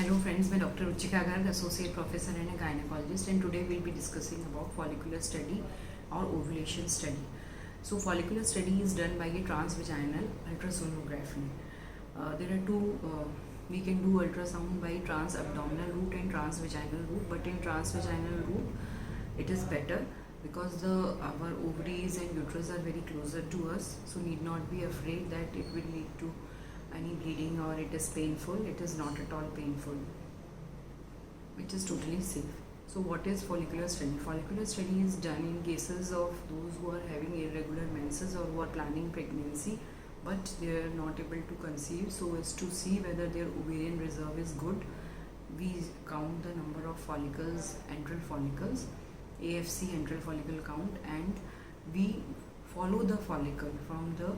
Hello friends, I'm Dr. Ruchika Garg, Associate Professor and a Gynecologist, and today we'll be discussing about follicular study or ovulation study. So follicular study is done by a transvaginal ultrasonography. There are two, we can do ultrasound by transabdominal route and transvaginal route, but in transvaginal route it is better because our ovaries and uterus are very closer to us, so need not be afraid that it will lead to any bleeding or it is painful. It is not at all painful. It is totally safe. So what is follicular study? Follicular study is done in cases of those who are having irregular menses or who are planning pregnancy but they are not able to conceive, so as to see whether their ovarian reserve is good. We count the number of follicles, antral follicles, AFC antral follicle count, and we follow the follicle from the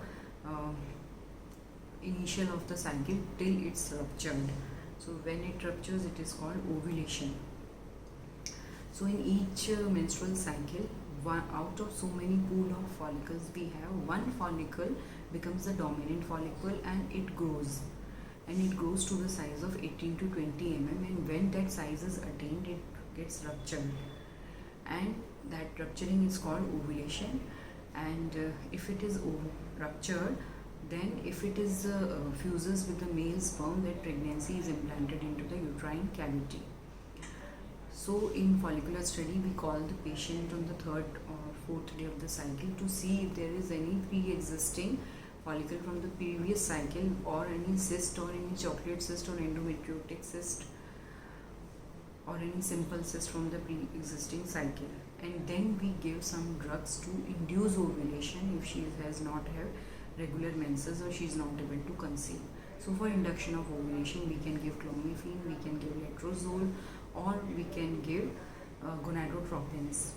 initial of the cycle till it's ruptured. So when it ruptures, it is called ovulation. So in each menstrual cycle, out of so many pool of follicles we have, one follicle becomes the dominant follicle and it grows to the size of 18 to 20 mm, and when that size is attained, it gets ruptured, and that rupturing is called ovulation. And if it is ruptured, then if it is fuses with the male sperm, that pregnancy is implanted into the uterine cavity. So in follicular study, we call the patient on the third or fourth day of the cycle to see if there is any pre-existing follicle from the previous cycle, or any cyst or any chocolate cyst or endometriotic cyst or any simple cyst from the pre-existing cycle. And then we give some drugs to induce ovulation if she has not have regular menses or she is not able to conceive. So for induction of ovulation, we can give clomiphene, we can give letrozole, or we can give gonadotropins.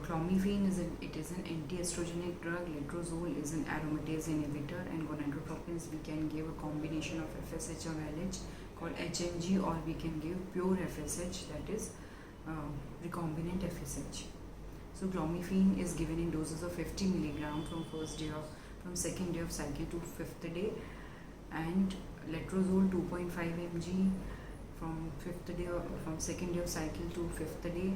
Clomiphene is an anti-estrogenic drug, letrozole is an aromatase inhibitor, and gonadotropins we can give a combination of FSH or LH called HMG, or we can give pure FSH, that is recombinant FSH. So clomiphene is given in doses of 50 mg from second day of cycle to fifth day, and letrozole 2.5 mg from second day of cycle to fifth day,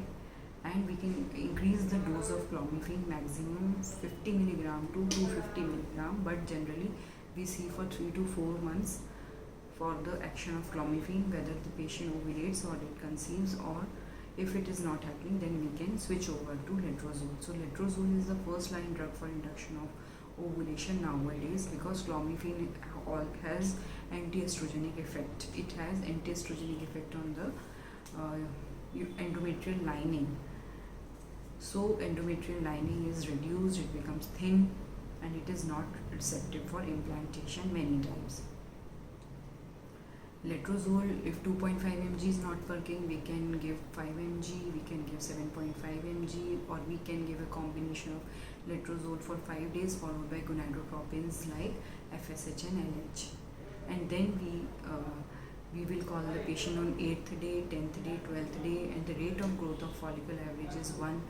and we can increase the dose of clomiphene maximum 50 mg to 250 mg, but generally we see for 3 to 4 months for the action of clomiphene whether the patient ovulates or it conceives, or if it is not happening, then we can switch over to letrozole. So letrozole is the first line drug for induction of ovulation nowadays, because clomiphene has anti-estrogenic effect. It has anti-estrogenic effect on the endometrial lining. So endometrial lining is reduced, it becomes thin, and it is not receptive for implantation many times. Letrozole, if 2.5 mg is not working, we can give 5 mg, we can give 7.5 mg, or we can give a combination of letrozole for 5 days followed by gonadotropins like FSH and LH. And then we will call the patient on 8th day, 10th day, 12th day, and the rate of growth of follicle average is 1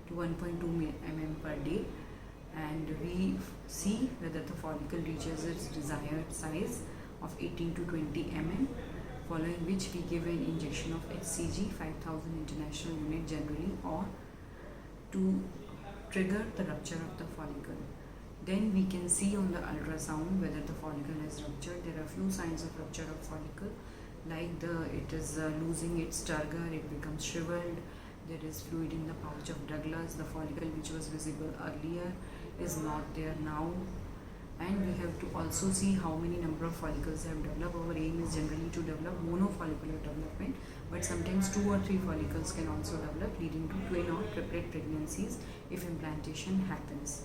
to 1.2 mm per day, and we see whether the follicle reaches its desired size of 18 to 20 mm, following which we give an injection of HCG 5000 international unit generally, or to trigger the rupture of the follicle. Then we can see on the ultrasound whether the follicle has ruptured. There are few signs of rupture of follicle, like it is losing its turgor, it becomes shriveled, there is fluid in the pouch of Douglas, the follicle which was visible earlier is not there now. And we have to also see how many number of follicles have developed. Our aim is generally to develop monofollicular development, but sometimes 2 or 3 follicles can also develop, leading to twin or triplet pregnancies if implantation happens.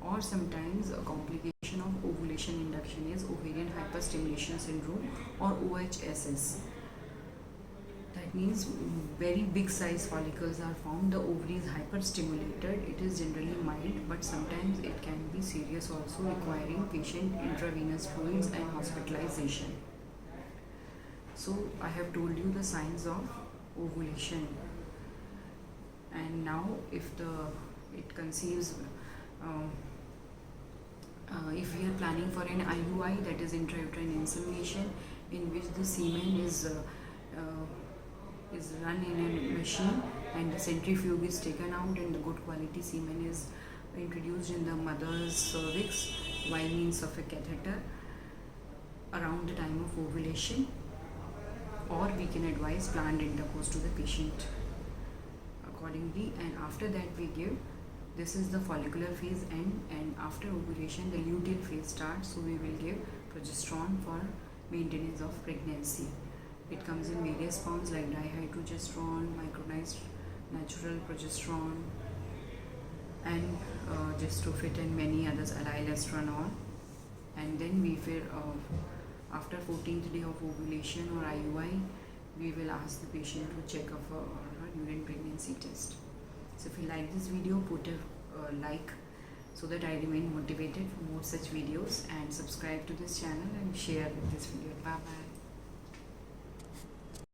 Or sometimes a complication of ovulation induction is ovarian hyperstimulation syndrome, or OHSS. That means very big size follicles are found, the ovary is hyperstimulated. It is generally mild, but sometimes it can be serious also, requiring patient intravenous fluids and hospitalization. So I have told you the signs of ovulation, and now if it conceives, if we are planning for an IUI, that is intrauterine insemination, in which the semen is run in a machine, and the centrifuge is taken out, and the good quality semen is introduced in the mother's cervix by means of a catheter around the time of ovulation, or we can advise planned intercourse to the patient accordingly. And after that we give, this is the follicular phase end, and after ovulation the luteal phase starts, so we will give progesterone for maintenance of pregnancy. It comes in various forms like dihydrogesterone, micronized natural progesterone, and Gestofit, and many others, alylestranol. And then we will, after 14th day of ovulation or IUI, we will ask the patient to check of her urine pregnancy test. So if you like this video, put a like so that I remain motivated for more such videos, and subscribe to this channel and share this video. Bye bye.